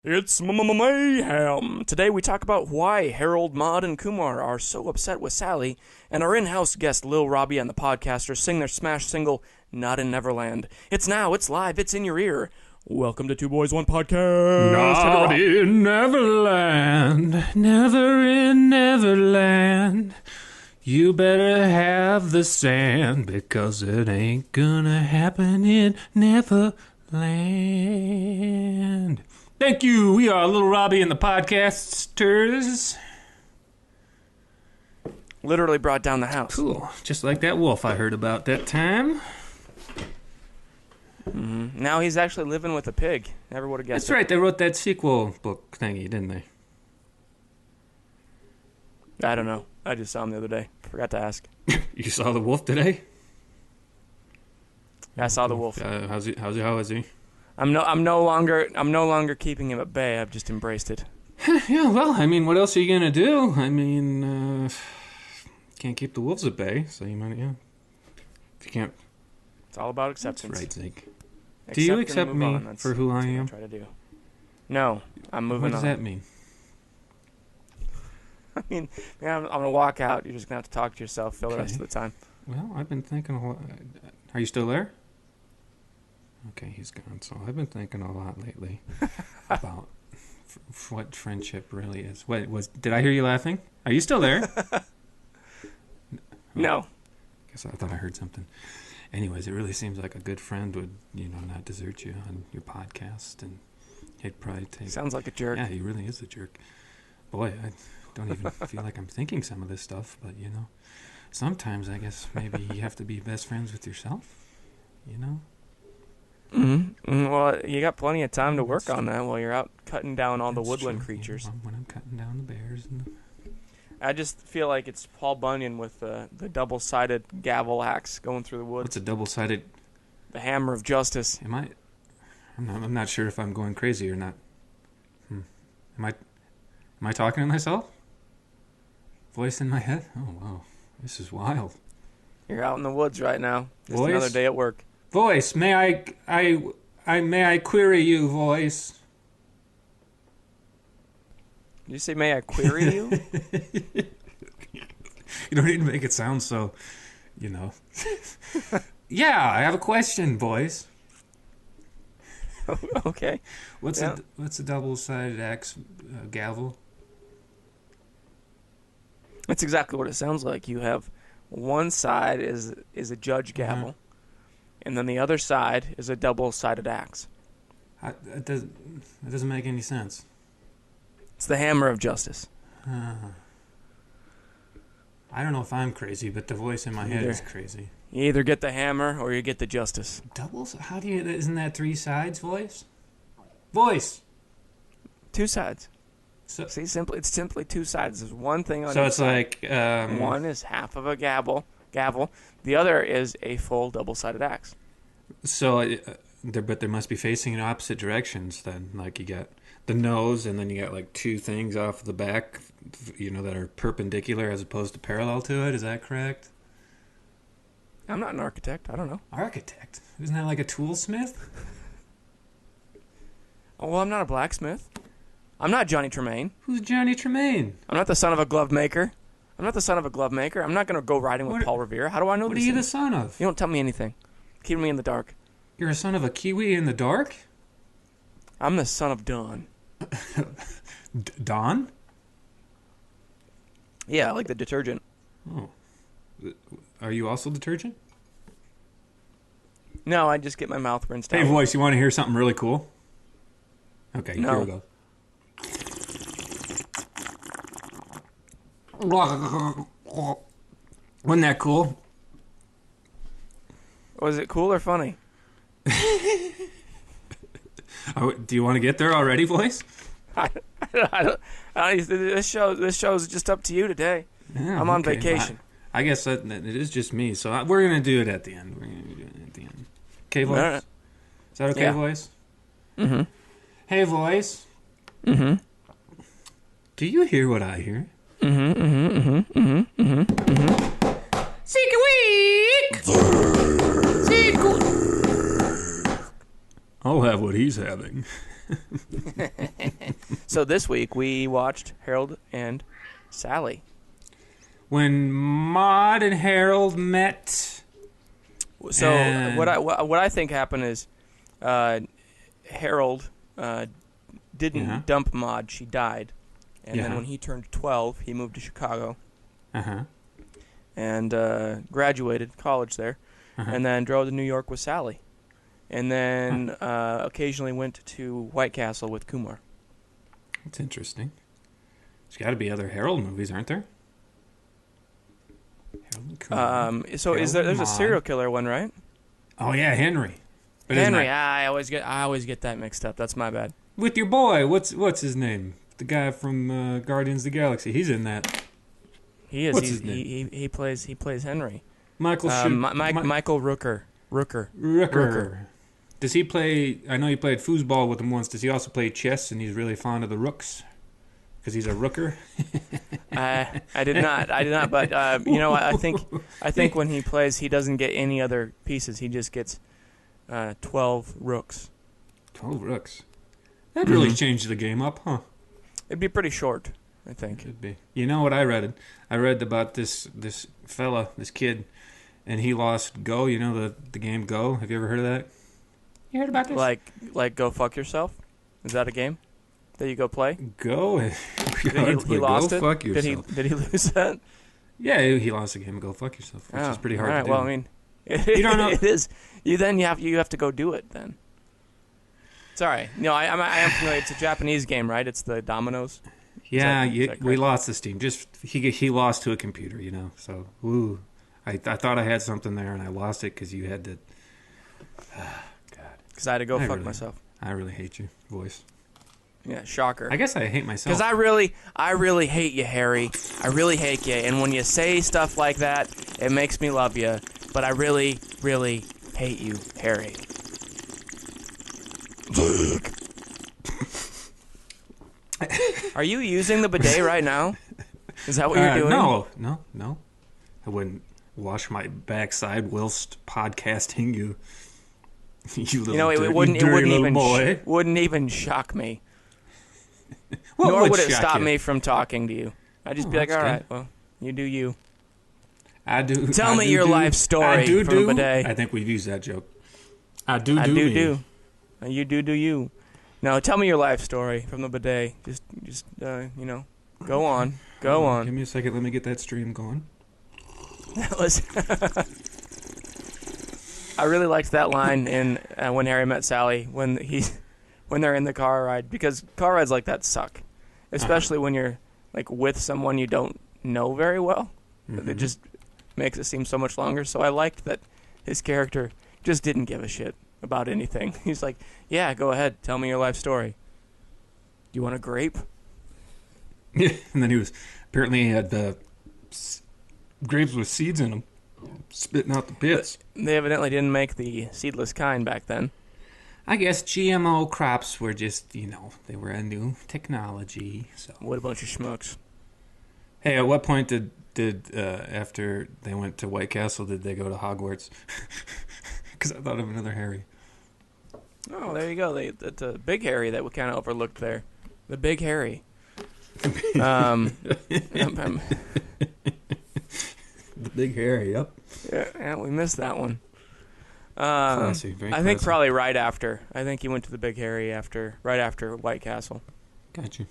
It's mayhem. Today we talk about why Harold, Maude, and Kumar are so upset with Sally, and our in-house guest Lil Robbie and the podcasters sing their smash single, Not in Neverland. It's now, it's live, it's in your ear. Welcome to Two Boys, One Podcast. Not in Neverland, never in Neverland. You better have the sand, because it ain't gonna happen in Neverland. Thank you. We are Little Robbie and the podcasters. Literally brought down the house. Cool. Just like that wolf I heard about that time. Mm-hmm. Now he's actually living with a pig. Never would have guessed That's right. They wrote that sequel book thingy, didn't they? I don't know. I just saw him the other day. Forgot to ask. You saw the wolf today? I saw the wolf. How is he? I'm no longer keeping him at bay. I've just embraced it. Yeah, well, I mean, what else are you gonna do? I mean, can't keep the wolves at bay, so you might, yeah. If you can't, it's all about acceptance. That's right, Zeke. Do you accept me for who I am? Try to do. No, I'm moving on. What does that mean? I mean, I'm gonna walk out. You're just gonna have to talk to yourself for the rest of the time. Well, I've been thinking a lot. Are you still there? Okay, he's gone. So I've been thinking a lot lately about what friendship really is. Did I hear you laughing? Are you still there? No. Guess I thought I heard something. Anyways, it really seems like a good friend would, not desert you on your podcast, and he'd probably take. Sounds like a jerk. Yeah, he really is a jerk. Boy, I don't even feel like I'm thinking some of this stuff, but sometimes I guess maybe you have to be best friends with yourself. Mm-hmm. Well, you got plenty of time to work on that while you're out cutting down all the woodland creatures. When I'm cutting down the bears. I just feel like it's Paul Bunyan with the double-sided gavel axe going through the woods. What's a double-sided? The hammer of justice. I'm not sure if I'm going crazy or not. Am I talking to myself? Voice in my head? Oh, wow. This is wild. You're out in the woods right now. Just Voice? Another day at work. Voice, may I query you, voice? Did you say, may I query you? You don't need to make it sound so, Yeah, I have a question, voice. Okay. What's a double-sided axe gavel? That's exactly what it sounds like. You have one side is a judge gavel, and then the other side is a double-sided axe. It doesn't make any sense. It's the hammer of justice. I don't know if I'm crazy, but the voice in my head is crazy. You either get the hammer or you get the justice. Doubles? Isn't that three sides, voice? Voice! Two sides. So, See, it's simply two sides. There's one thing on each so it's side. like... one is half of a gavel. The other is a full double-sided axe. So, but they must be facing in opposite directions then. Like you got the nose, and then you got like two things off the back, that are perpendicular as opposed to parallel to it. Is that correct? I'm not an architect. I don't know. Architect? Isn't that like a toolsmith? Oh, well, I'm not a blacksmith. I'm not Johnny Tremaine. Who's Johnny Tremaine? I'm not the son of a glove maker. I'm not going to go riding with Paul Revere. How do I know What these are you things? the son of? You don't tell me anything. Keep me in the dark. You're a son of a Kiwi in the dark? I'm the son of Dawn. Dawn? Yeah, like the detergent. Oh. Are you also detergent? No, I just get my mouth rinsed out. Hey, voice, you want to hear something really cool? Okay, No. Here we go. Wasn't that cool? Was it cool or funny? Do you want to get there already, voice? I don't, this show is just up to you today. Yeah, I'm on vacation. I guess that it is just me, so we're going to do it at the end. Okay, voice? Right. Is that okay, Yeah. voice? Mm-hmm. Hey, voice. Mm-hmm. Do you hear what I hear? Mm-hmm. Mm-hmm. Mm-hmm. Mm-hmm. Mm-hmm. I'll have what he's having. So this week we watched Harold and Sally. When Maud and Harold met. So what I think happened is Harold didn't dump Maud. She died. And then when he turned 12, he moved to Chicago. And graduated college there. And then drove to New York with Sally. And then occasionally went to White Castle with Kumar. That's interesting. There's got to be other Harold movies, aren't there? Harold and Kumar. So Harold there's a Maud. serial killer one, right? Oh yeah, Henry. But Henry. I always get that mixed up. That's my bad. with your boy. What's his name? The guy from Guardians of the Galaxy. He's in that. He is. What's his name? He plays Henry. Michael Michael Rooker. Rooker. Does he play? I know he played foosball with him once. Does he also play chess? And he's really fond of the rooks because he's a rooker. I did not. But I think when he plays, he doesn't get any other pieces. He just gets 12 rooks. 12 rooks. That really changed the game up, huh? It'd be pretty short, I think. Could be. You know what I read? I read about this fella, this kid, and he lost Go. You know the game Go? Have you ever heard of that? You heard about this? Like go fuck yourself? Is that a game that you go play? Go. He lost it? Fuck yourself. Did he lose that? Yeah, he lost the game Go Fuck Yourself, which is pretty hard to do. Well, I mean, you don't know. It is. You have to go do it then. Sorry. No, I am familiar. It's a Japanese game, right? It's the dominoes. Yeah, is that we lost this team. Just he lost to a computer, So, woo. I thought I had something there, and I lost it because you had to. God. Because I had to go fuck myself. I really hate your voice. Yeah, shocker. I guess I hate myself. Because I really hate you, Harry. I really hate you. And when you say stuff like that, it makes me love you. But I really, really hate you, Harry. Are you using the bidet right now? Is that what you're doing? No. I wouldn't wash my backside whilst podcasting you. You little it wouldn't even boy. Wouldn't even shock me. What Nor would it shock stop you? me from talking to you. I'd just be like, all right, well, you do you. I do. Tell me your life story from the bidet. I think we've used that joke. I do. You do you. No, tell me your life story from the bidet. Just go on. Go on. Give me a second. Let me get that stream going. That was. I really liked that line in When Harry Met Sally when they're in the car ride, because car rides like that suck, especially when you're like with someone you don't know very well. It just makes it seem so much longer. So I liked that his character just didn't give a shit about anything. He's like, yeah, go ahead, tell me your life story. You want a grape? Yeah, and then he had the grapes with seeds in them, spitting out the pits. They evidently didn't make the seedless kind back then. I guess GMO crops were just, they were a new technology. So What a bunch of schmucks. Hey, at what point did after they went to White Castle, did they go to Hogwarts? Because I thought of another Harry. Oh, there you go. That's a big Harry that we kind of overlooked there. The big Harry. The big Harry, yep. Yeah, we missed that one. Classy, very I think classy. probably right after. I think he went to the Big Harry right after White Castle. Got you.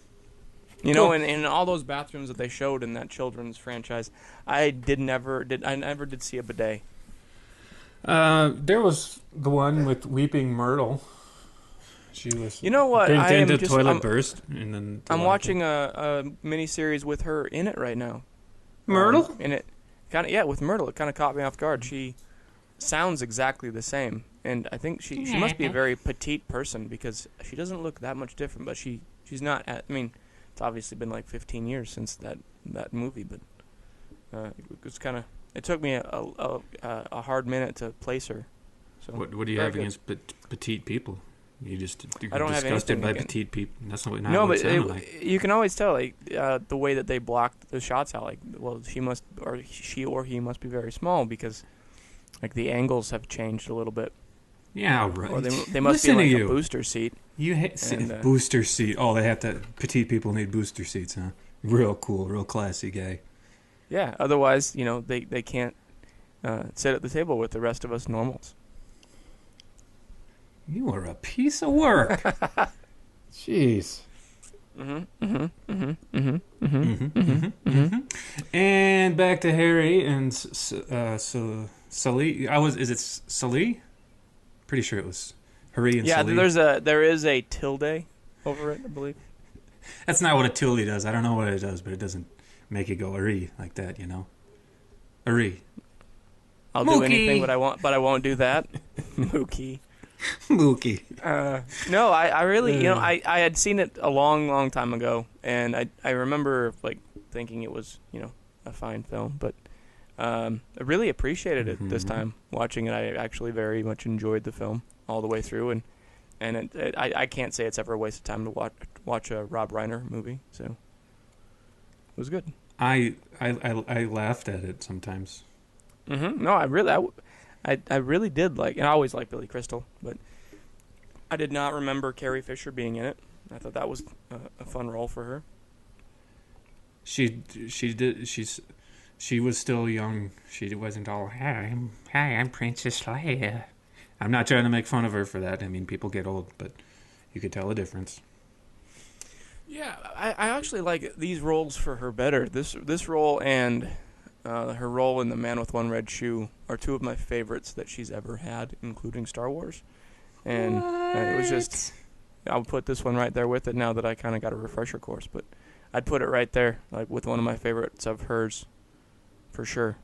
In all those bathrooms that they showed in that children's franchise, I never did see a bidet. There was the one with Weeping Myrtle. She was. You know what? Toilet burst, and then I'm watching a miniseries with her in it right now. Myrtle? And it with Myrtle, it kind of caught me off guard. She sounds exactly the same, and I think she must be a very petite person because she doesn't look that much different. But she's not. It's obviously been like 15 years since that movie, but it was kind of. It took me a hard minute to place her. So what do you have against petite people? You're I don't have disgusted by anything petite people. That's not no, what but it sounded like. you can always tell the way that they blocked the shots out. Like, well, she or he must be very small because like the angles have changed a little bit. Yeah, right. Or they must Listen be to like a you. booster seat. You And, booster seat. Oh, they have to. Petite people need booster seats, huh? Real cool, real classy guy. Yeah, otherwise, they can't sit at the table with the rest of us normals. You are a piece of work. Jeez. And back to Harry and Sully. Is it Sully? Pretty sure it was Harry and Sully. Yeah, there is a tilde over it, I believe. That's not what a tilde does. I don't know what it does, but it doesn't make it go Ari like that, Ari. I'll Mookie. do anything, but I won't do that. Mookie. Mookie. No, I really, I had seen it a long, long time ago, and I remember thinking it was, a fine film, but I really appreciated it this time watching it. I actually very much enjoyed the film all the way through, and I can't say it's ever a waste of time to watch a Rob Reiner movie. So it was good. I laughed at it sometimes. No, I really did like, and I always liked Billy Crystal, but I did not remember Carrie Fisher being in it. I thought that was a fun role for her. She was still young. She wasn't all, hi, I'm Princess Leia. I'm not trying to make fun of her for that. I mean, people get old, but you could tell a difference. Yeah, I actually like these roles for her better. This role and her role in The Man with One Red Shoe are two of my favorites that she's ever had, including Star Wars. And it was just, I'll put this one right there with it now that I kind of got a refresher course. But I'd put it right there, with one of my favorites of hers, for sure.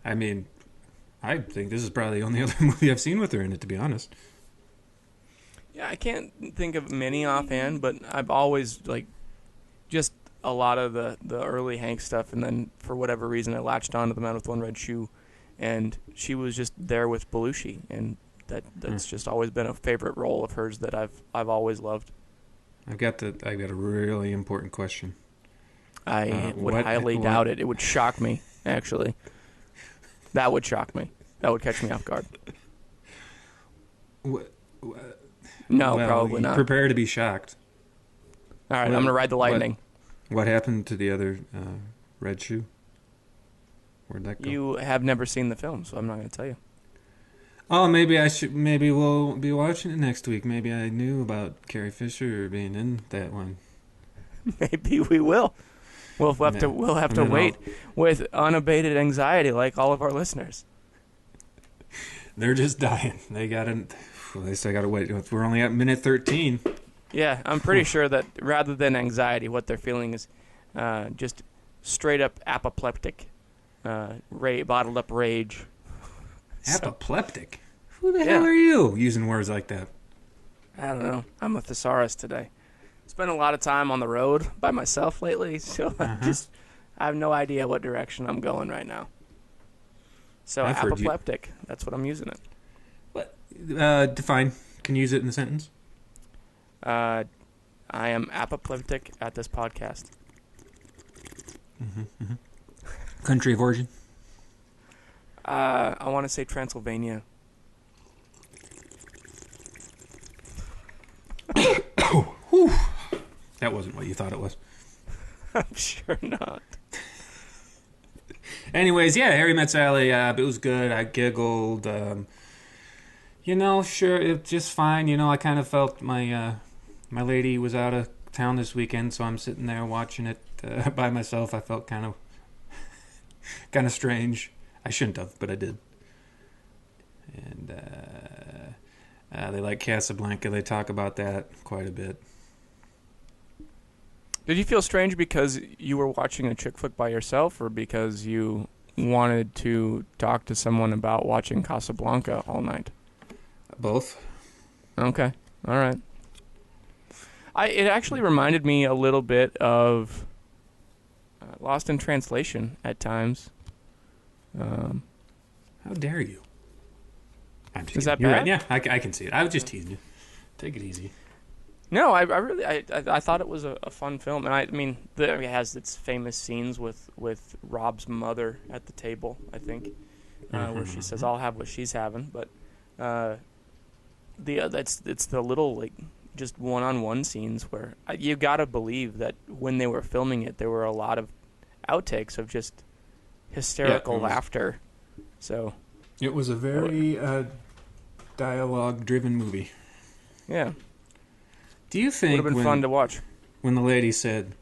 I mean, I think this is probably the only other movie I've seen with her in it, to be honest. Yeah, I can't think of many offhand, but I've always, just a lot of the early Hank stuff, and then for whatever reason I latched on to The Man with One Red Shoe, and she was just there with Belushi, and that's just always been a favorite role of hers that I've always loved. I've got a really important question. I would highly doubt it. It would shock me, actually. That would shock me. That would catch me off guard. No, probably not. Prepare to be shocked. All right, I'm going to ride the lightning. What happened to the other red shoe? Where'd that go? You have never seen the film, so I'm not going to tell you. Oh, maybe I should. Maybe we'll be watching it next week. Maybe I knew about Carrie Fisher being in that one. Maybe we will. We'll have to wait with unabated anxiety, like all of our listeners. They're just dying. They gotta. They still gotta wait. We're only at minute 13. Yeah, I'm pretty sure that rather than anxiety, what they're feeling is just straight up apoplectic, bottled up rage. Apoplectic? Who the hell are you using words like that? I don't know. I'm a thesaurus today. Spent a lot of time on the road by myself lately, so I have no idea what direction I'm going right now. So apoplectic, that's what I'm using it. What? Define. Can you use it in a sentence? I am apoplectic at this podcast. Country of origin? I want to say Transylvania. That wasn't what you thought it was. I'm sure not. Anyways, yeah, Harry Met Sally. It was good. I giggled. Sure, it's just fine. I kind of felt my lady was out of town this weekend, so I'm sitting there watching it by myself. I felt kind of strange. I shouldn't have, but I did. And they like Casablanca. They talk about that quite a bit. Did you feel strange because you were watching a chick flick by yourself, or because you wanted to talk to someone about watching Casablanca all night? Both. Okay. All right. It actually reminded me a little bit of Lost in Translation at times. How dare you? I'm just Is that You're bad? Right. Yeah, I can see it. I was just teasing you. Take it easy. No, I really thought it was a fun film, and I mean it has its famous scenes with Rob's mother at the table, I think, where she says, "I'll have what she's having," but it's the little like just one-on-one scenes where you gotta believe that when they were filming it, there were a lot of outtakes of just hysterical laughter. So it was a very dialogue-driven movie. Yeah. Do you think would have been fun to watch when the lady said,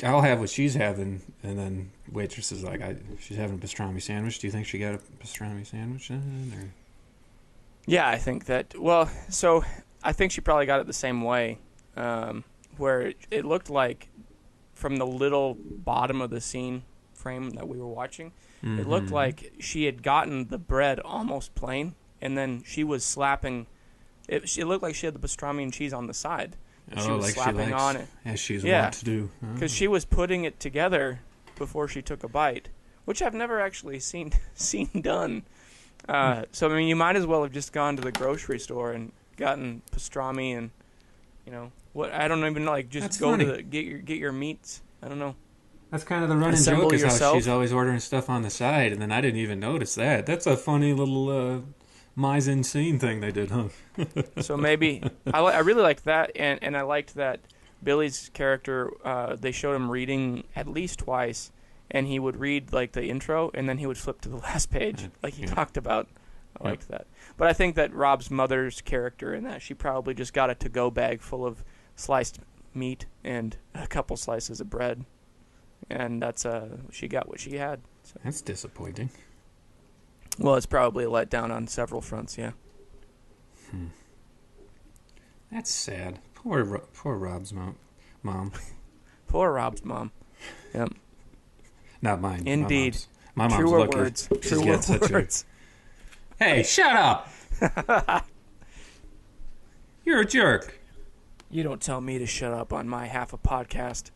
"I'll have what she's having," and then waitress is like, "She's having a pastrami sandwich." Do you think she got a pastrami sandwich then, or? Yeah, I think that. Well, so I think she probably got it the same way, where it looked like from the little bottom of the scene frame that we were watching, it looked like she had gotten the bread almost plain, and then she was slapping. It looked like she had the pastrami and cheese on the side. She was like slapping she likes, on it, as she's wont to do. Because she was putting it together before she took a bite, which I've never actually seen done. So I mean, you might as well have just gone to the grocery store and gotten pastrami and, what I don't even know, like just That's go funny. to get your meats. I don't know. That's kind of the running Assemble joke is yourself. how she's always ordering stuff on the side, and then I didn't even notice that. That's a funny little mise en scene thing they did, huh? So maybe I really liked that, and I liked that Billy's character. They showed him reading at least twice, and he would read like the intro, and then he would flip to the last page, like he talked about. I liked that. But I think that Rob's mother's character in that, she probably just got a to-go bag full of sliced meat and a couple slices of bread, and that's she got what she had. So. That's disappointing. Well, it's probably a letdown on several fronts, yeah. That's sad. Poor Rob's mom. Poor Rob's mom. Yep. Not mine. Indeed. My mom's Truer lucky. words. She's Truer got such words. Hey, shut up! You're a jerk. You don't tell me to shut up on my half a podcast.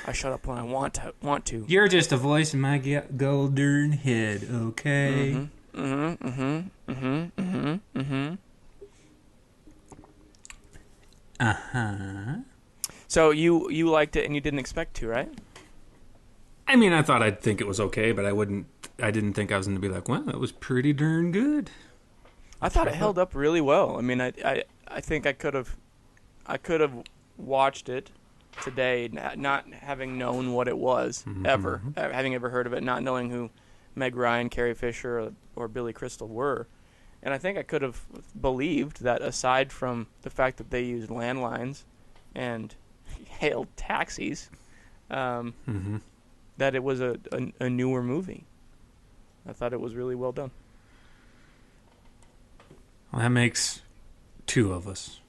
I shut up when I want to. You're just a voice in my golden head, okay? Uh-huh. So you liked it and you didn't expect to, right? I mean, I thought I'd think it was okay, but I didn't think I was going to be like, wow, that was pretty darn good. I thought it held up really well. I mean, I think I could have watched it today, not having known what it was ever, having ever heard of it, not knowing who Meg Ryan, Carrie Fisher, or Billy Crystal were. And I think I could have believed that aside from the fact that they used landlines and hailed taxis, that it was a newer movie. I thought it was really well done. Well, that makes two of us,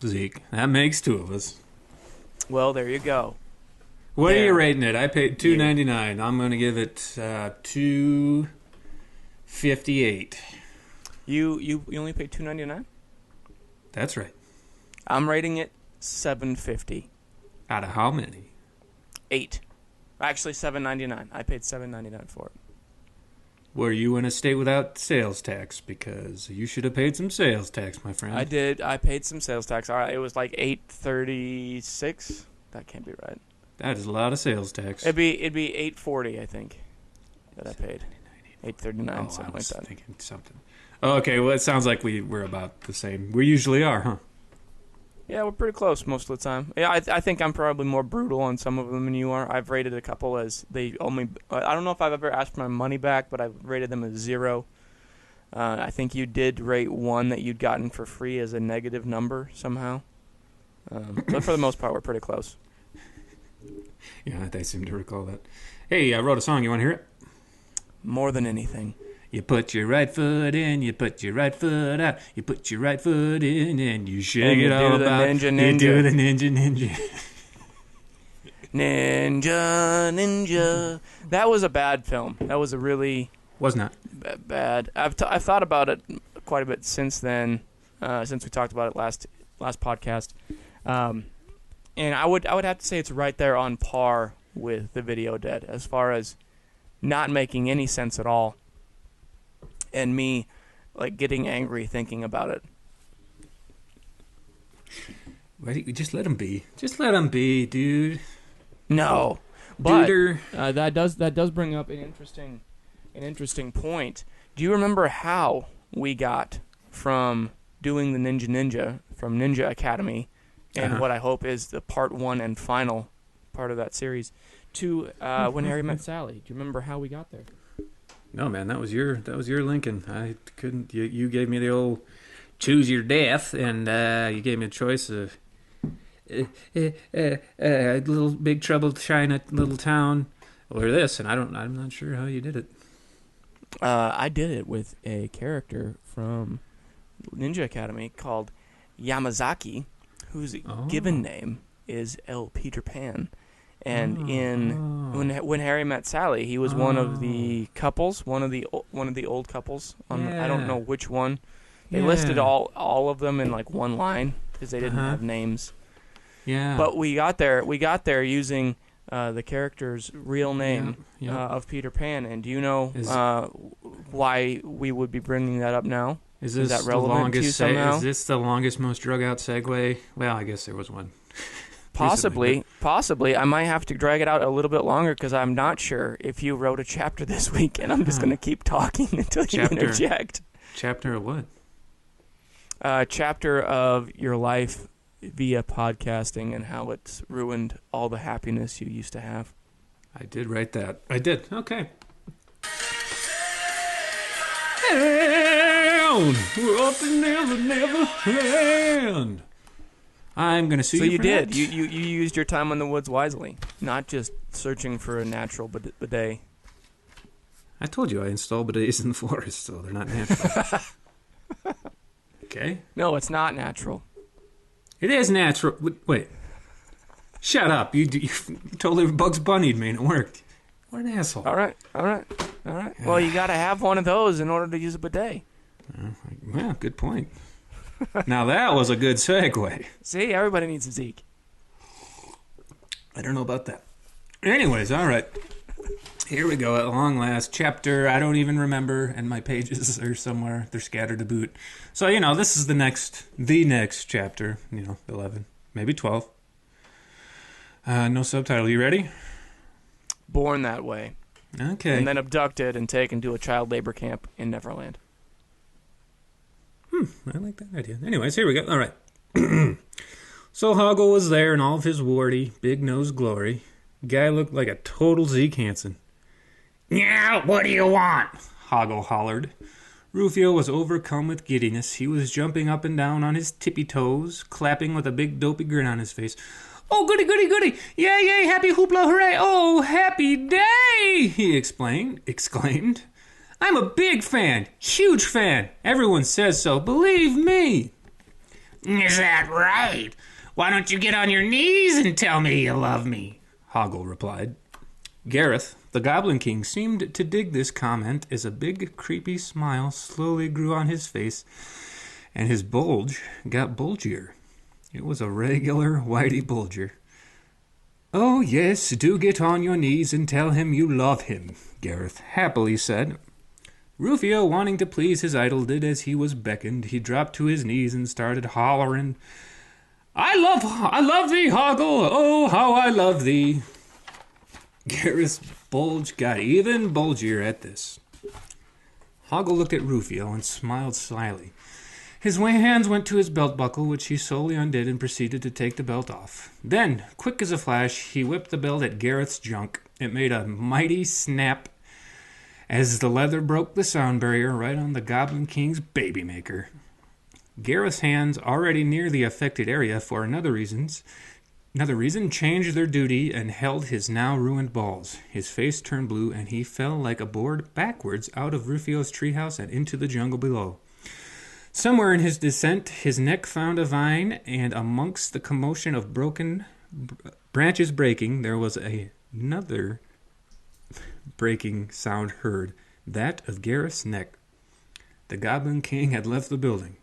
Zeke. That makes two of us. Well, there you go. What are you rating it? I paid $2.99. I'm going to give it $2.58. You only paid $2.99? That's right. I'm rating it $7.50. Out of how many? 8. Actually, $7.99. I paid $7.99 for it. Were you in a state without sales tax? Because you should have paid some sales tax, my friend. I did. I paid some sales tax. All right, it was like $8.36. That can't be right. That is a lot of sales tax. It'd be $8.40, I think, that I paid. $8.39, something like that. Thinking something. Okay, well, it sounds like we're about the same. We usually are, huh? Yeah, we're pretty close most of the time. Yeah, I think I'm probably more brutal on some of them than you are. I've rated a couple as they only. I don't know if I've ever asked for my money back, but I've rated them as 0. I think you did rate one that you'd gotten for free as a negative number somehow. But for the most part, we're pretty close. Yeah, I seem to recall that. Hey, I wrote a song. You want to hear it? More than anything. You put your right foot in, you put your right foot out. You put your right foot in and you shake it all about. You do the ninja. Ninja. That was a bad film. That was a really... Was not. Bad. I've thought about it quite a bit since then, since we talked about it last podcast. And I would have to say it's right there on par with The Video Dead as far as not making any sense at all. And me, like, getting angry thinking about it. Just let him be. Just let him be, dude. No, but that does bring up an interesting point. Do you remember how we got from doing the Ninja from Ninja Academy, and what I hope is the part 1 and final part of that series, to When Harry Met Sally. Do you remember how we got there? No, man, that was your Lincoln. I couldn't. You gave me the old choose your death, and you gave me a choice of Little Big Trouble China Little Town or this, and I'm not sure how you did it. I did it with a character from Ninja Academy called Yamazaki, whose given name is El Peter Pan. And when Harry Met Sally, he was one of the couples, one of the old couples. I don't know which one. They listed all of them in like one line because they didn't have names. Yeah. But we got there using the character's real name of Peter Pan. And do you know why we would be bringing that up now? Is that relevant to you somehow? Is this the longest, most drug-out segue? Well, I guess there was one. Possibly. I might have to drag it out a little bit longer because I'm not sure if you wrote a chapter this week, and I'm just going to keep talking until you interject. Chapter of what? Chapter of your life via podcasting and how it's ruined all the happiness you used to have. I did write that. I did. Okay. We're off to Neverland. I'm going to sue you. So you did. That. You used your time in the woods wisely, not just searching for a natural bidet. I told you I installed bidets in the forest, so they're not natural. Okay? No, it's not natural. It is natural. Wait. Shut up. You totally Bugs Bunny'd me and it worked. What an asshole. All right. Well, you got to have one of those in order to use a bidet. Well, good point. Now that was a good segue. See, everybody needs a Zeke. I don't know about that. Anyways, all right. Here we go at long last. Chapter, I don't even remember, and my pages are somewhere. They're scattered to boot. So, this is the next chapter, 11, maybe 12. No subtitle. You ready? Born that way. Okay. And then abducted and taken to a child labor camp in Neverland. I like that idea. Anyways, here we go. All right. So Hoggle was there in all of his warty, big-nosed glory. Guy looked like a total Zeke Hansen. "Yeah, what do you want?" Hoggle hollered. Rufio was overcome with giddiness. He was jumping up and down on his tippy toes, clapping with a big dopey grin on his face. "Oh, goody, goody, goody! Yay, yay, happy hoopla, hooray! Oh, happy day!" he exclaimed. "I'm a big fan, huge fan. Everyone says so. Believe me." "Is that right? Why don't you get on your knees and tell me you love me?" Hoggle replied. Gareth, the Goblin King, seemed to dig this comment as a big, creepy smile slowly grew on his face, and his bulge got bulgier. It was a regular Whitey Bulger. "Oh, yes, do get on your knees and tell him you love him," Gareth happily said. Rufio, wanting to please his idol, did as he was beckoned. He dropped to his knees and started hollering, I love thee, Hoggle! Oh, how I love thee!" Gareth's bulge got even bulgier at this. Hoggle looked at Rufio and smiled slyly. His hands went to his belt buckle, which he slowly undid and proceeded to take the belt off. Then, quick as a flash, he whipped the belt at Gareth's junk. It made a mighty snap as the leather broke the sound barrier right on the Goblin King's baby maker. Gareth's hands, already near the affected area for another reason, changed their duty and held his now ruined balls. His face turned blue, and he fell like a board backwards out of Rufio's treehouse and into the jungle below. Somewhere in his descent, his neck found a vine, and amongst the commotion of broken branches breaking, there was another breaking sound heard, that of Gareth's neck. The Goblin King had left the building.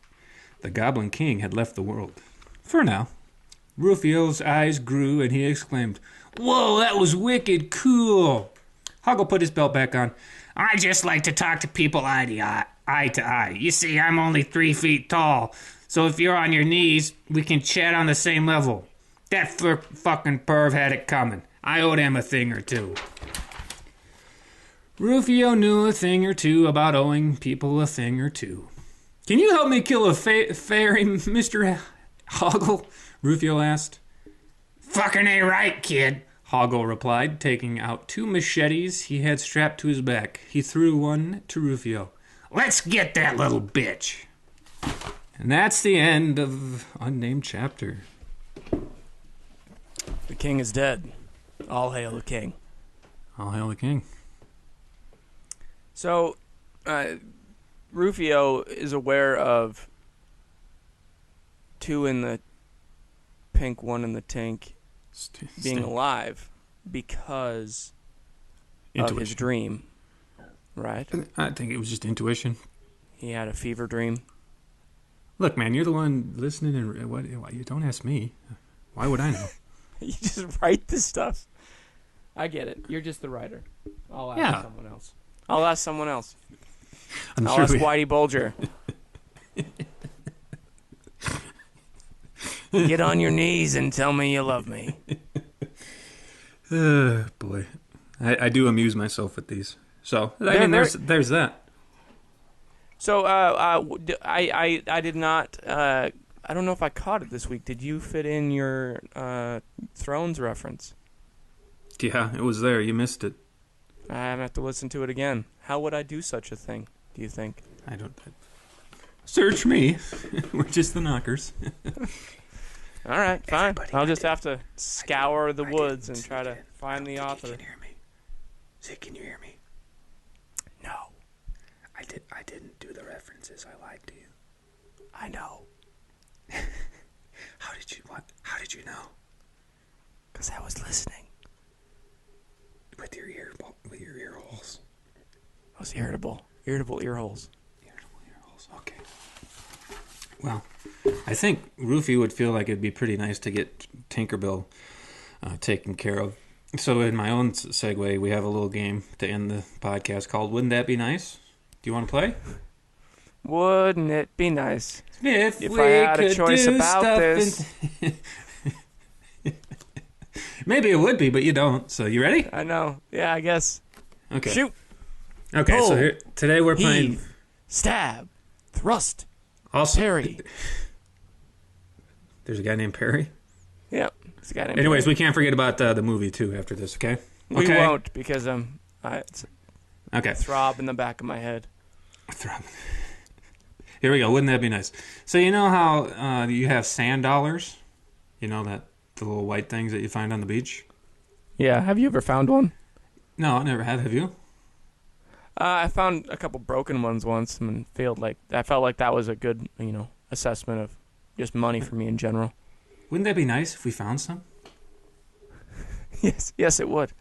The Goblin King had left the world. For now. Rufio's eyes grew, and he exclaimed, "Whoa, that was wicked cool!" Hoggle put his belt back on. "I just like to talk to people eye to eye. You see, I'm only 3 feet tall, so if you're on your knees, we can chat on the same level. That fucking perv had it coming. I owed him a thing or two." Rufio knew a thing or two about owing people a thing or two. Can you help me kill a fairy, Mr. Hoggle? Rufio asked. Fucking ain't right, kid, Hoggle replied, taking out 2 machetes he had strapped to his back. He threw one to Rufio. Let's get that little bitch. And that's the end of Unnamed Chapter. The king is dead. All hail the king. All hail the king. So, Rufio is aware of 2 in the pink, 1 in the tank being alive because of his dream, right? I think it was just intuition. He had a fever dream. Look, man, you're the one listening, and what? You don't ask me. Why would I know? You just write this stuff. I get it. You're just the writer. I'll ask someone else. I'll ask Whitey Bulger. Get on your knees and tell me you love me. Boy. I do amuse myself with these. So, there's that. So, I did not... I don't know if I caught it this week. Did you fit in your Thrones reference? Yeah, it was there. You missed it. I have to listen to it again. How would I do such a thing, do you think? I don't... Search me. We're just the knockers. All right, fine. I'll just have to scour the woods and try to find the author. Can you hear me? Zeke, can you hear me? No. I didn't do the references. I lied to you. I know. How did you know? Because I was listening. With your ear holes. Those irritable ear holes. Irritable ear holes. Okay. Well, I think Rufy would feel like it'd be pretty nice to get Tinkerbell taken care of. So in my own segue, we have a little game to end the podcast called Wouldn't That Be Nice? Do you want to play? Wouldn't it be nice if I had a choice about this? Maybe it would be, but you don't. So you ready? I know. Yeah, I guess. Okay. Shoot. Okay, pull, so today we're playing... Heave, stab, thrust, also, parry. There's a guy named Perry? Yep. There's a guy named Anyways, Perry. we can't forget about the movie, too, after this, okay? We won't, because it's okay. throb in the back of my head. Throb. Here we go. Wouldn't that be nice? So you know how you have sand dollars? You know the little white things that you find on the beach? Yeah. Have you ever found one? No, I never have. Have you? I found a couple broken ones once and I felt like that was a good, assessment of just money for me in general. Wouldn't that be nice if we found some? Yes, it would.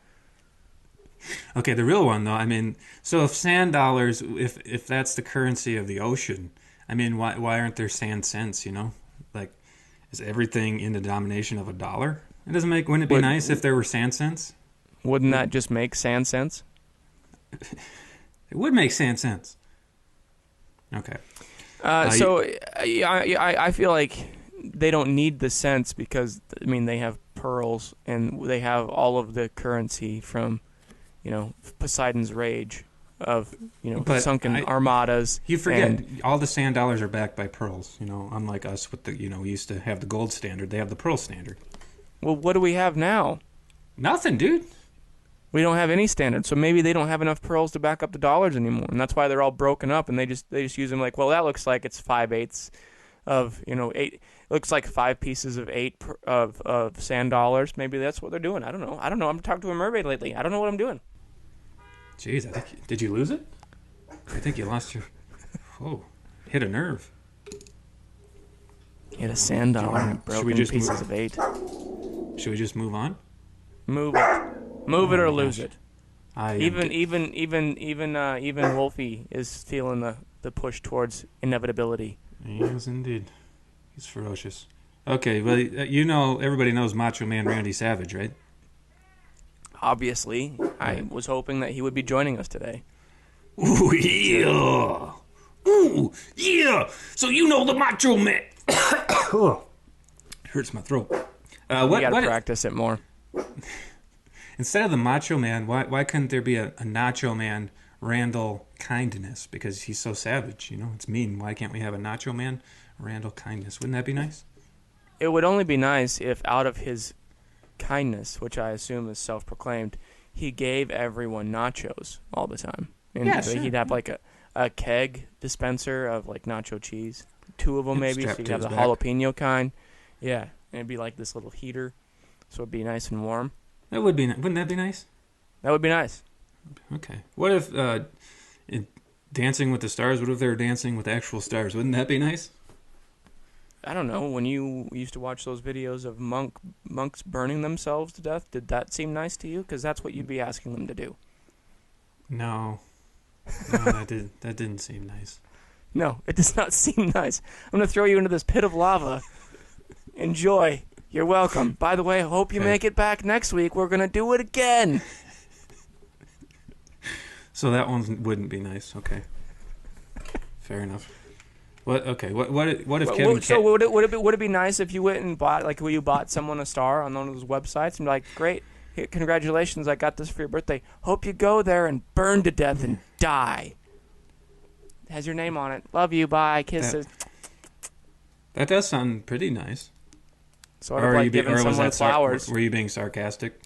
Okay, the real one though. I mean, so if sand dollars, if that's the currency of the ocean, I mean, why aren't there sand cents? Like, is everything in the denomination of $1? It doesn't make. Wouldn't it be nice if there were sand cents? Wouldn't that just make sand sense? It would make sand sense. Okay. So I feel like they don't need the cents because they have pearls and they have all of the currency from, Poseidon's rage of sunken armadas. You forget all the sand dollars are backed by pearls. Unlike us with the we used to have the gold standard. They have the pearl standard. Well, what do we have now? Nothing, dude. We don't have any standard, so maybe they don't have enough pearls to back up the dollars anymore, and that's why they're all broken up, and they just use them like, well, that looks like it's 5/8 of 8. It looks like 5 pieces of 8 of sand dollars. Maybe that's what they're doing. I don't know. I'm talking to a mermaid lately. I don't know what I'm doing. Jeez, did you lose it? I think you lost your... Whoa, hit a nerve. Hit a sand dollar and broken pieces of 8. Should we just move on? Move it or lose it. Even Wolfie is feeling the push towards inevitability. Yes, indeed. He's ferocious. Okay, well, everybody knows Macho Man Randy Savage, right? Obviously, I was hoping that he would be joining us today. Ooh, yeah. Ooh, yeah. So you know the Macho Man. Hurts my throat. We gotta practice it more. Instead of the Macho Man, why couldn't there be a Nacho Man Randall kindness because he's so savage. You know, it's mean. Why can't we have a Nacho Man? Randall Kindness. Wouldn't that be nice? It would only be nice if out of his kindness, which I assume is self-proclaimed, he gave everyone nachos all the time. And Yeah, sure. he'd have like a keg dispenser of like nacho cheese. 2 of them maybe, so strapped you'd to have his the back. jalapeno kind. Yeah, and it'd be like this little heater, so it'd be nice and warm. That would be. Wouldn't that be nice? That would be nice. Okay. What if in Dancing with the Stars? What if they were dancing with actual stars? Wouldn't that be nice? I don't know, when you used to watch those videos of monks burning themselves to death, did that seem nice to you? Because that's what you'd be asking them to do. No, that didn't seem nice. No, it does not seem nice. I'm going to throw you into this pit of lava. Enjoy. You're welcome. By the way, I hope you Okay. make it back next week. We're going to do it again. So that one wouldn't be nice. Okay, fair enough. What? Okay. What if Kevin? So would it be nice if you went and bought, like, you bought someone a star on one of those websites and be like, great, here, congratulations, I got this for your birthday. Hope you go there and burn to death and die. It has your name on it. Love you. Bye. Kisses. That does sound pretty nice. Sort of like giving someone flowers. Were you being sarcastic?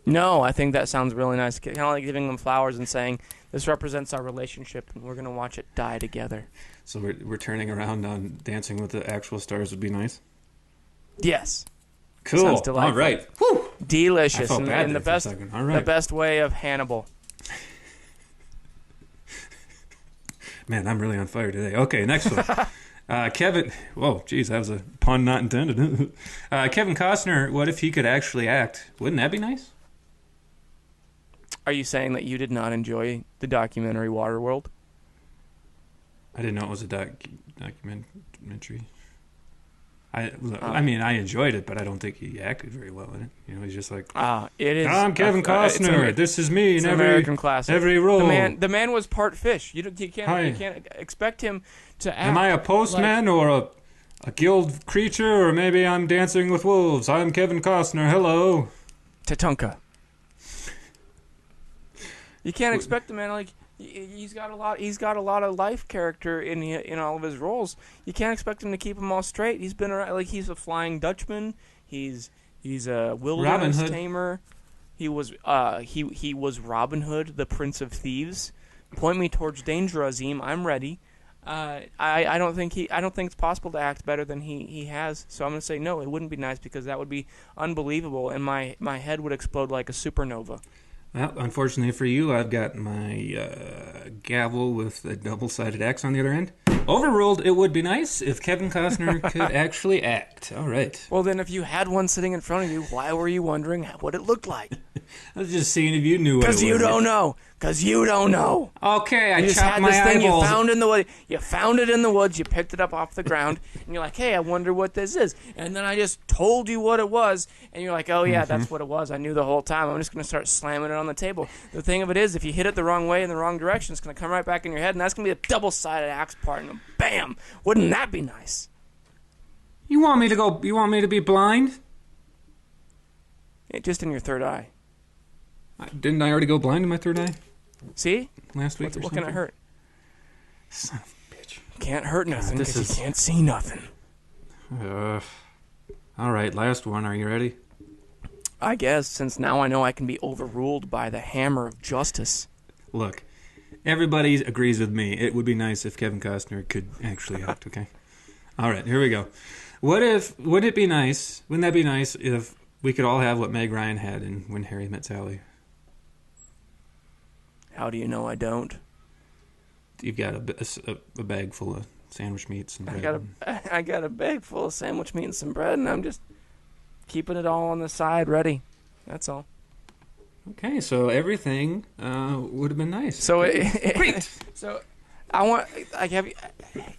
No, I think that sounds really nice. Kind of like giving them flowers and saying, this represents our relationship, and we're going to watch it die together. So we're turning around on Dancing with the Actual Stars would be nice. Yes. Cool. Sounds delightful. All right. Whew. Delicious. I felt bad And there for a second. All right. the best way of Hannibal. Man, I'm really on fire today. Okay, next one. Kevin. Whoa, geez, that was a pun not intended. Kevin Costner. What if he could actually act? Wouldn't that be nice? Are you saying that you did not enjoy the documentary Waterworld? I didn't know it was a documentary. I mean, I enjoyed it, but I don't think he acted very well in it. You know, he's just like, it is. I'm Kevin Costner. This is me in an American classic. Every role. The man was part fish. You can't expect him to act. Am I a postman or a guild creature, or maybe I'm dancing with wolves? I'm Kevin Costner. Hello, Tatanka. You can't expect the man, like, he's got a lot of life character in all of his roles. You can't expect him to keep them all straight. He's been around, like, he's a Flying Dutchman. He's a wilderness tamer. He was Robin Hood, the Prince of Thieves. Point me towards danger, Azim. I'm ready. I don't think it's possible to act better than he has. So I'm gonna say no. It wouldn't be nice because that would be unbelievable, and my head would explode like a supernova. Well, unfortunately for you, I've got my gavel with a double-sided axe on the other end. Overruled, it would be nice if Kevin Costner could actually act. All right. Well, then, if you had one sitting in front of you, why were you wondering what it looked like? I was just seeing if you knew what it was. Because you don't know. Okay, I you just chopped had my this thing eyeballs. you found in the wood. You found it in the woods. You picked it up off the ground, and you're like, "Hey, I wonder what this is." And then I just told you what it was, and you're like, "Oh yeah, that's what it was. I knew the whole time. I'm just gonna start slamming it on the table." The thing of it is, if you hit it the wrong way in the wrong direction, it's gonna come right back in your head, and that's gonna be a double-sided axe part, and bam! Wouldn't that be nice? You want me to be blind? Just in your third eye. Didn't I already go blind in my third eye See? last week? What can it hurt? Son of a bitch. Can't hurt nothing this because is- you can't see nothing. All right, last one. Are you ready? I guess, since now I know I can be overruled by the hammer of justice. Look, everybody agrees with me. It would be nice if Kevin Costner could actually act, okay? All right, here we go. Wouldn't that be nice if we could all have what Meg Ryan had in When Harry Met Sally? How do you know I don't? You've got a bag full of sandwich meats and bread. I got a bag full of sandwich meat and some bread, and I'm just keeping it all on the side ready. That's all. Okay, so everything would have been nice. So Great. So I want.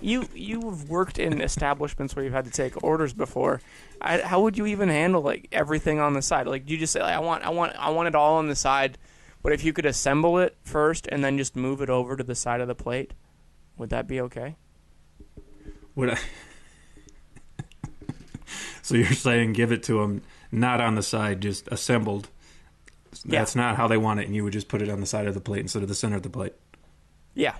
You've worked in establishments where you've had to take orders before. How would you even handle like everything on the side? Like you just say, like, I want it all on the side. But if you could assemble it first and then just move it over to the side of the plate, would that be okay? Would I? So you're saying give it to them not on the side, just assembled. That's not how they want it, and you would just put it on the side of the plate instead of the center of the plate. Yeah.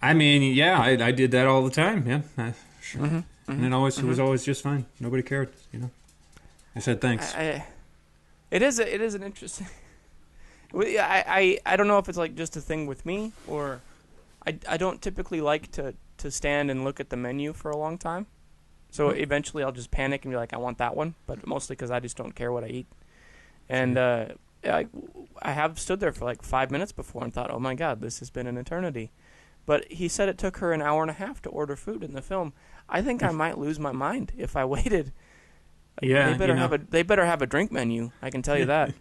I mean, yeah, I did that all the time, yeah. Sure. And it was always just fine. Nobody cared, you know. I said thanks. It is an interesting. I don't know if it's like just a thing with me, or I don't typically like to stand and look at the menu for a long time. So eventually I'll just panic and be like, I want that one, but mostly because I just don't care what I eat. And I have stood there for like 5 minutes before and thought, oh my God, this has been an eternity. But he said it took her an hour and a half to order food in the film. I think I might lose my mind if I waited. Yeah, they better have a drink menu. I can tell you that.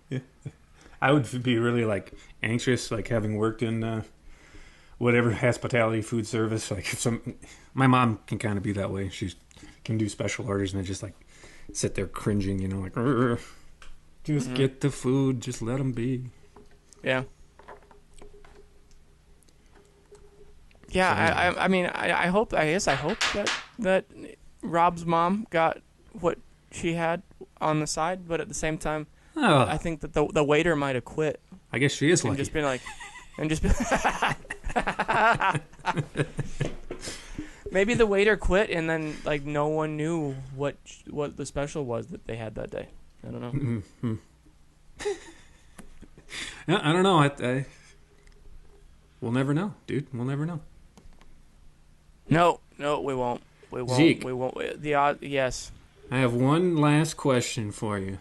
I would be really like anxious, like having worked in whatever hospitality, food service. Like my mom can kind of be that way. She can do special orders and I just like sit there cringing, you know, like just get the food, just let them be. Yeah. Yeah, I mean, I hope that Rob's mom got what she had on the side, but at the same time, I think that the waiter might have quit. I guess she is lucky. Maybe the waiter quit, and then like no one knew what the special was that they had that day. I don't know. Mm-hmm. Yeah, I don't know. We'll never know, dude. We'll never know. No, we won't. We won't. Zeke, we won't. Yes. I have one last question for you.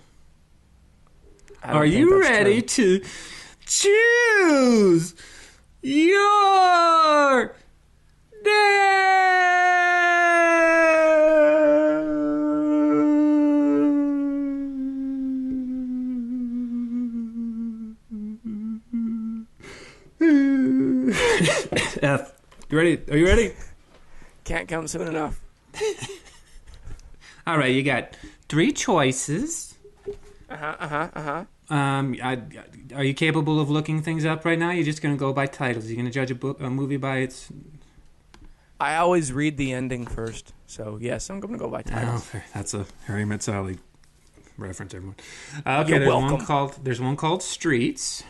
Are you ready to choose your F. You ready? Are you ready? Can't come soon enough. All right, you got 3 choices. Are you capable of looking things up right now? You're just gonna go by titles. You're gonna judge a movie by its. I always read the ending first, so yes, I'm gonna go by titles. Oh, that's a Harry Met Sally reference, everyone. Okay, You're welcome. There's one called Streets.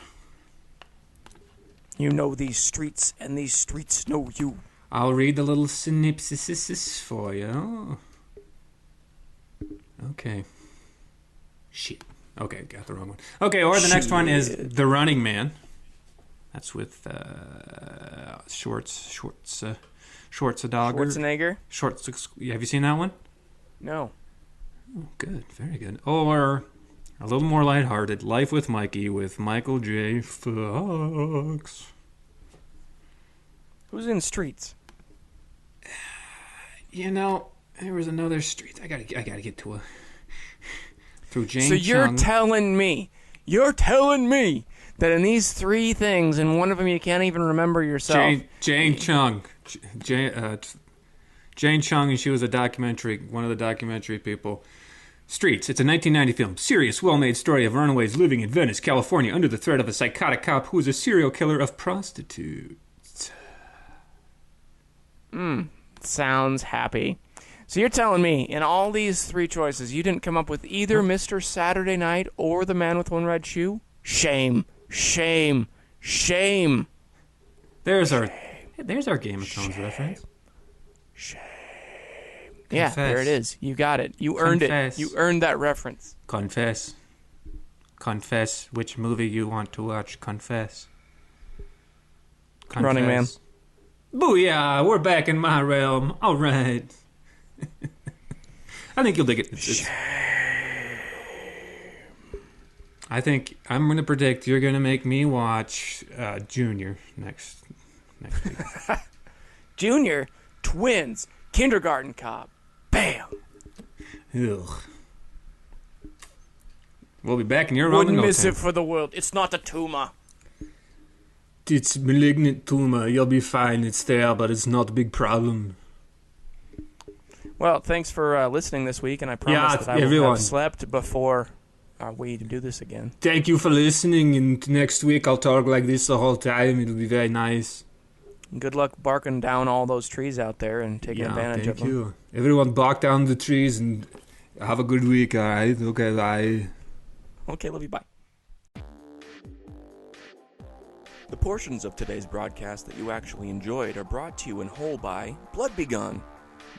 You know these streets, and these streets know you. I'll read the little synopsis for you. Okay. Shit. Okay, got the wrong one. Okay, or the next one is The Running Man. That's with Schwarzenegger. Schwarzenegger? Have you seen that one? No. Oh, good. Very good. Or a little more lighthearted, Life with Mikey with Michael J. Fox. Who's in Streets? You know, there was another Streets. I gotta get to through Jane. So you're Chung. telling me that in these 3 things, and one of them you can't even remember yourself. Jane Chung. Jane Chung, and she was one of the documentary people. Streets. It's a 1990 film. Serious, well-made story of runaways living in Venice, California, under the threat of a psychotic cop who is a serial killer of prostitutes. Sounds happy. So you're telling me, in all these 3 choices, you didn't come up with either Mr. Saturday Night or The Man with One Red Shoe? Shame. Shame. Shame. There's our Game of Thrones reference. Shame. Confess. Yeah, there it is. You got it. You earned it. You earned that reference. Confess. Confess which movie you want to watch. Confess. Running Man. Booyah! We're back in my realm. All right. I think you'll dig it. I think I'm going to predict you're going to make me watch Junior next week. Junior, Twins, Kindergarten Cop. Bam! Ugh. We'll be back in your realm. Wouldn't miss it for the world. It's not a tumor. It's malignant tumor. You'll be fine. It's there, but it's not a big problem. Well, thanks for listening this week, and I promise that I will have slept before we do this again. Thank you for listening, and next week I'll talk like this the whole time. It'll be very nice. Good luck barking down all those trees out there and taking advantage of them. Thank you. Everyone bark down the trees and have a good week, alright? Okay, bye. Okay, love you, bye. The portions of today's broadcast that you actually enjoyed are brought to you in whole by Blood Be Gone.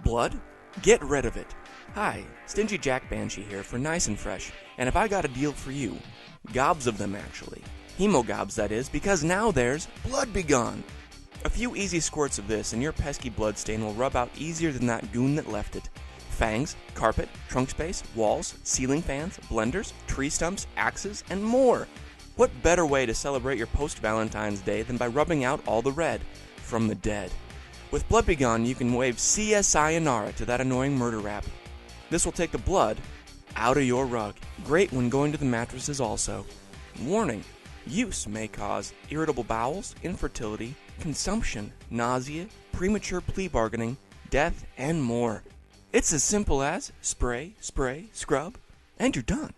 Blood? Get rid of it. Hi, Stingy Jack Banshee here for Nice and Fresh, and have I got a deal for you? Gobs of them, actually. Hemogobs, that is, because now there's Blood Be Gone. A few easy squirts of this and your pesky bloodstain will rub out easier than that goon that left it. Fangs, carpet, trunk space, walls, ceiling fans, blenders, tree stumps, axes, and more. What better way to celebrate your post-Valentine's Day than by rubbing out all the red from the dead? With Blood Be Gone, you can wave sayonara to that annoying murder rap. This will take the blood out of your rug. Great when going to the mattresses also. Warning, use may cause irritable bowels, infertility, consumption, nausea, premature plea bargaining, death, and more. It's as simple as spray, spray, scrub, and you're done.